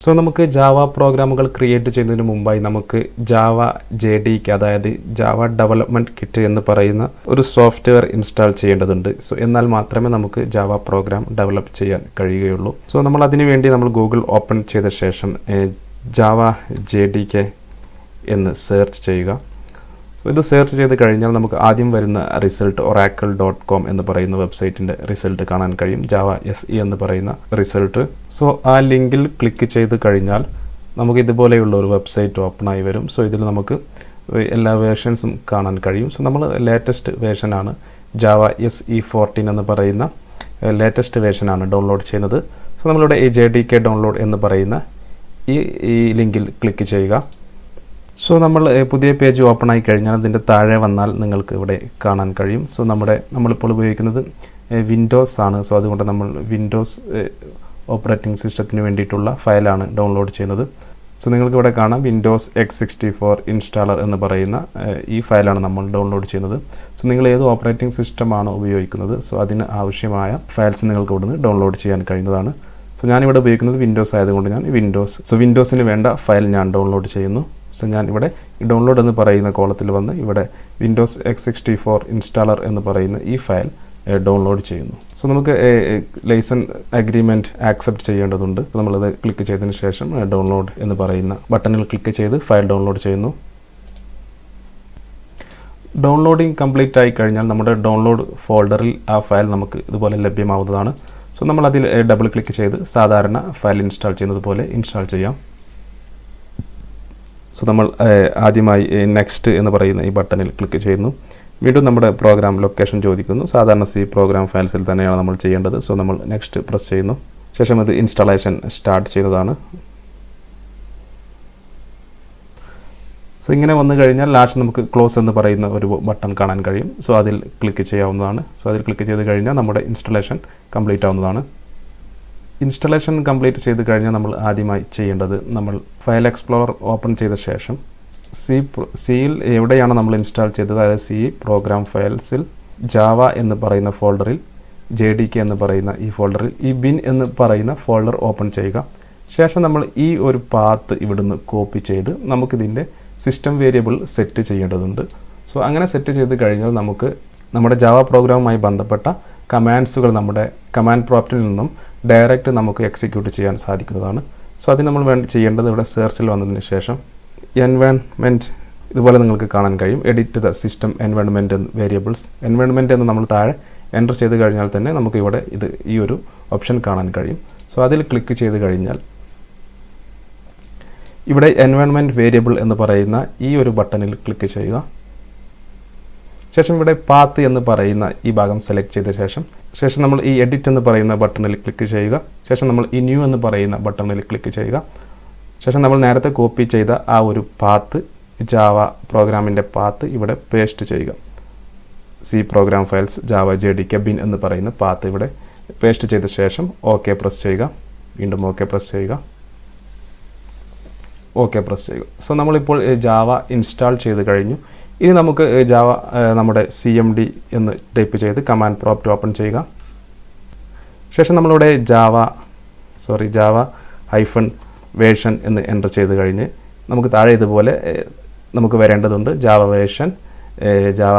So നമുക്ക് Java പ്രോഗ്രാമുകൾ create ചെയ്യുന്നതിന് മുമ്പായി നമുക്ക് ജാവ JDK അതായത് ജാവ ഡെവലപ്മെൻറ്റ് കിറ്റ് എന്ന് പറയുന്ന ഒരു സോഫ്റ്റ്വെയർ ഇൻസ്റ്റാൾ ചെയ്യേണ്ടതുണ്ട്. സോ എന്നാൽ മാത്രമേ നമുക്ക് ജാവ പ്രോഗ്രാം ഡെവലപ്പ് ചെയ്യാൻ കഴിയുകയുള്ളൂ. സോ നമ്മൾ അതിനു വേണ്ടി നമ്മൾ ഗൂഗിൾ ഓപ്പൺ ചെയ്ത ശേഷം ജാവ JDK എന്ന് സെർച്ച് ചെയ്യുക. സോ ഇത് സെർച്ച് ചെയ്ത് കഴിഞ്ഞാൽ നമുക്ക് ആദ്യം വരുന്ന റിസൾട്ട് oracle.com എന്ന് പറയുന്ന വെബ്സൈറ്റിൻ്റെ റിസൾട്ട് കാണാൻ കഴിയും. ജാവ SE എന്ന് പറയുന്ന റിസൾട്ട്. സോ ആ ലിങ്കിൽ ക്ലിക്ക് ചെയ്ത് കഴിഞ്ഞാൽ നമുക്ക് ഇതുപോലെയുള്ള ഒരു വെബ്സൈറ്റ് ഓപ്പണായി വരും. സോ ഇതിൽ നമുക്ക് എല്ലാ വേർഷൻസും കാണാൻ കഴിയും. സോ നമ്മൾ ലേറ്റസ്റ്റ് വേർഷനാണ് ജാവ SE 14 എന്ന് പറയുന്ന ലേറ്റസ്റ്റ് വേർഷനാണ് ഡൗൺലോഡ് ചെയ്യുന്നത്. സോ നമ്മളിവിടെ ഈ JDK ഡൗൺലോഡ് എന്ന് പറയുന്ന ഈ ലിങ്കിൽ ക്ലിക്ക് ചെയ്യുക. സോ നമ്മൾ പുതിയ പേജ് ഓപ്പൺ ആയി കഴിഞ്ഞാൽ അതിൻ്റെ താഴെ വന്നാൽ നിങ്ങൾക്ക് ഇവിടെ കാണാൻ കഴിയും. സോ നമ്മളിപ്പോൾ ഉപയോഗിക്കുന്നത് വിൻഡോസ് ആണ്. സോ അതുകൊണ്ട് നമ്മൾ വിൻഡോസ് ഓപ്പറേറ്റിംഗ് സിസ്റ്റത്തിന് വേണ്ടിയിട്ടുള്ള ഫയലാണ് ഡൗൺലോഡ് ചെയ്യുന്നത്. സോ നിങ്ങൾക്ക് ഇവിടെ കാണാം വിൻഡോസ് x64 ഇൻസ്റ്റാളർ എന്ന് പറയുന്ന ഈ ഫയലാണ് നമ്മൾ ഡൗൺലോഡ് ചെയ്യുന്നത്. സോ നിങ്ങൾ ഏത് ഓപ്പറേറ്റിംഗ് സിസ്റ്റമാണോ ഉപയോഗിക്കുന്നത് സോ അതിന് ആവശ്യമായ ഫയൽസ് നിങ്ങൾക്ക് ഇവിടുന്ന് ഡൗൺലോഡ് ചെയ്യാൻ കഴിയുന്നതാണ്. സോ ഞാനിവിടെ ഉപയോഗിക്കുന്നത് വിൻഡോസ് ആയതുകൊണ്ട് ഞാൻ വിൻഡോസിന് വേണ്ട ഫയൽ ഞാൻ ഡൗൺലോഡ് ചെയ്യുന്നു. സോ ഞാൻ ഇവിടെ ഡൗൺലോഡ് എന്ന് പറയുന്ന കോളത്തിൽ വന്ന് ഇവിടെ വിൻഡോസ് x64 ഇൻസ്റ്റാളർ എന്ന് പറയുന്ന ഈ ഫയൽ ഡൗൺലോഡ് ചെയ്യുന്നു. സോ നമുക്ക് ലൈസൻസ് അഗ്രിമെൻറ്റ് ആക്സെപ്റ്റ് ചെയ്യേണ്ടതുണ്ട്. നമ്മളത് ക്ലിക്ക് ചെയ്തതിന് ശേഷം ഡൗൺലോഡ് എന്ന് പറയുന്ന ബട്ടണിൽ ക്ലിക്ക് ചെയ്ത് ഫയൽ ഡൗൺലോഡ് ചെയ്യുന്നു. ഡൗൺലോഡിങ് കംപ്ലീറ്റ് ആയി കഴിഞ്ഞാൽ നമ്മുടെ ഡൗൺലോഡ് ഫോൾഡറിൽ ആ ഫയൽ നമുക്ക് ഇതുപോലെ ലഭ്യമാവുന്നതാണ്. സോ നമ്മളതിൽ ഡബിൾ ക്ലിക്ക് ചെയ്ത് സാധാരണ ഫയൽ ഇൻസ്റ്റാൾ ചെയ്യുന്നത് പോലെ ഇൻസ്റ്റാൾ ചെയ്യാം. സോ നമ്മൾ ആദ്യമായി നെക്സ്റ്റ് എന്ന് പറയുന്ന ഈ ബട്ടണിൽ ക്ലിക്ക് ചെയ്യുന്നു. വീണ്ടും നമ്മുടെ പ്രോഗ്രാം ലൊക്കേഷൻ ചോദിക്കുന്നു. സാധാരണ C പ്രോഗ്രാം ഫയൽസിൽ തന്നെയാണ് നമ്മൾ ചെയ്യേണ്ടത്. സോ നമ്മൾ നെക്സ്റ്റ് പ്രസ് ചെയ്യുന്നു. ശേഷം ഇത് ഇൻസ്റ്റാളേഷൻ സ്റ്റാർട്ട് ചെയ്യുന്നതാണ്. സോ ഇങ്ങനെ വന്നു കഴിഞ്ഞാൽ ലാസ്റ്റ് നമുക്ക് ക്ലോസ് എന്ന് പറയുന്ന ഒരു ബട്ടൺ കാണാൻ കഴിയും. സോ അതിൽ ക്ലിക്ക് ചെയ്യാവുന്നതാണ്. സോ അതിൽ ക്ലിക്ക് ചെയ്ത് കഴിഞ്ഞാൽ നമ്മുടെ ഇൻസ്റ്റാളേഷൻ കംപ്ലീറ്റ് ആവുന്നതാണ്. ഇൻസ്റ്റാളേഷൻ കംപ്ലീറ്റ് ചെയ്ത് കഴിഞ്ഞാൽ നമ്മൾ ആദ്യമായി ചെയ്യേണ്ടത് നമ്മൾ ഫയൽ എക്സ്പ്ലോറർ ഓപ്പൺ ചെയ്ത ശേഷം സിയിൽ എവിടെയാണ് നമ്മൾ ഇൻസ്റ്റാൾ ചെയ്തത് അതായത് C പ്രോഗ്രാം ഫയൽസിൽ ജാവ എന്ന് പറയുന്ന ഫോൾഡറിൽ JDK എന്ന് പറയുന്ന ഈ ഫോൾഡറിൽ ഈ ബിൻ എന്ന് പറയുന്ന ഫോൾഡർ ഓപ്പൺ ചെയ്യുക. ശേഷം നമ്മൾ ഈ ഒരു പാത്ത് ഇവിടുന്ന് കോപ്പി ചെയ്ത് നമുക്കിതിൻ്റെ സിസ്റ്റം വേരിയബിൾ സെറ്റ് ചെയ്യേണ്ടതുണ്ട്. സോ അങ്ങനെ സെറ്റ് ചെയ്ത് കഴിഞ്ഞാൽ നമുക്ക് നമ്മുടെ ജാവ പ്രോഗ്രാമുമായി ബന്ധപ്പെട്ട കമാൻഡ്സുകൾ നമ്മുടെ കമാൻഡ് പ്രോപ്റ്റിൽ നിന്നും ഡയറക്റ്റ് നമുക്ക് എക്സിക്യൂട്ട് ചെയ്യാൻ സാധിക്കുന്നതാണ്. സോ അതിന് നമ്മൾ ചെയ്യേണ്ടത് ഇവിടെ സെർച്ചിൽ വന്നതിന് ശേഷം എൻവയൺമെൻറ്റ് ഇതുപോലെ നിങ്ങൾക്ക് കാണാൻ കഴിയും. Edit the system environment variables environment എന്ന് നമ്മൾ താഴെ എൻ്റർ ചെയ്ത് കഴിഞ്ഞാൽ തന്നെ നമുക്ക് ഇവിടെ ഈ ഒരു ഓപ്ഷൻ കാണാൻ കഴിയും. സോ അതിൽ ക്ലിക്ക് ചെയ്ത് കഴിഞ്ഞാൽ ഇവിടെ എൻവയൺമെൻറ്റ് വേരിയബിൾ എന്ന് പറയുന്ന ഈ ഒരു ബട്ടണിൽ ക്ലിക്ക് ചെയ്യുക. ശേഷം ഇവിടെ പാത്ത് എന്ന് പറയുന്ന ഈ ഭാഗം സെലക്ട് ചെയ്ത ശേഷം നമ്മൾ ഈ എഡിറ്റ് എന്ന് പറയുന്ന ബട്ടണിൽ ക്ലിക്ക് ചെയ്യുക. ശേഷം നമ്മൾ ഈ ന്യൂ എന്ന് പറയുന്ന ബട്ടണിൽ ക്ലിക്ക് ചെയ്യുക. ശേഷം നമ്മൾ നേരത്തെ കോപ്പി ചെയ്ത ആ ഒരു പാത്ത് ജാവ പ്രോഗ്രാമിൻ്റെ പാത്ത് ഇവിടെ പേസ്റ്റ് ചെയ്യുക. C program files Java JDK bin എന്ന് പറയുന്ന പാത്ത് ഇവിടെ പേസ്റ്റ് ചെയ്ത ശേഷം ഓക്കെ പ്രസ് ചെയ്യുക. വീണ്ടും ഓക്കെ പ്രസ് ചെയ്യുക. സോ നമ്മളിപ്പോൾ ജാവ ഇൻസ്റ്റാൾ ചെയ്ത് കഴിഞ്ഞു. ഇനി നമുക്ക് ജാവ നമ്മുടെ CMD എന്ന് ടൈപ്പ് ചെയ്ത് കമാൻഡ് പ്രോംപ്റ്റ് ഓപ്പൺ ചെയ്യുക. ശേഷം നമ്മളിവിടെ ജാവ -വേർഷൻ എന്ന് എൻ്റർ ചെയ്ത് കഴിഞ്ഞ് നമുക്ക് താഴെ ഇതുപോലെ നമുക്ക് വരേണ്ടതുണ്ട്. Java version, Java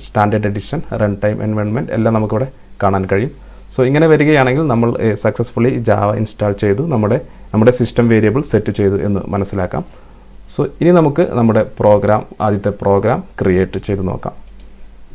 standard edition, run time environment എല്ലാം നമുക്കിവിടെ കാണാൻ കഴിയും. സോ ഇങ്ങനെ വരികയാണെങ്കിൽ നമ്മൾ സക്സസ്ഫുള്ളി ജാവ ഇൻസ്റ്റാൾ ചെയ്തു നമ്മുടെ സിസ്റ്റം വേരിയബിൾ സെറ്റ് ചെയ്തു എന്ന് മനസ്സിലാക്കാം. സോ ഇനി നമുക്ക് നമ്മുടെ ആദ്യത്തെ പ്രോഗ്രാം ക്രിയേറ്റ് ചെയ്ത് നോക്കാം.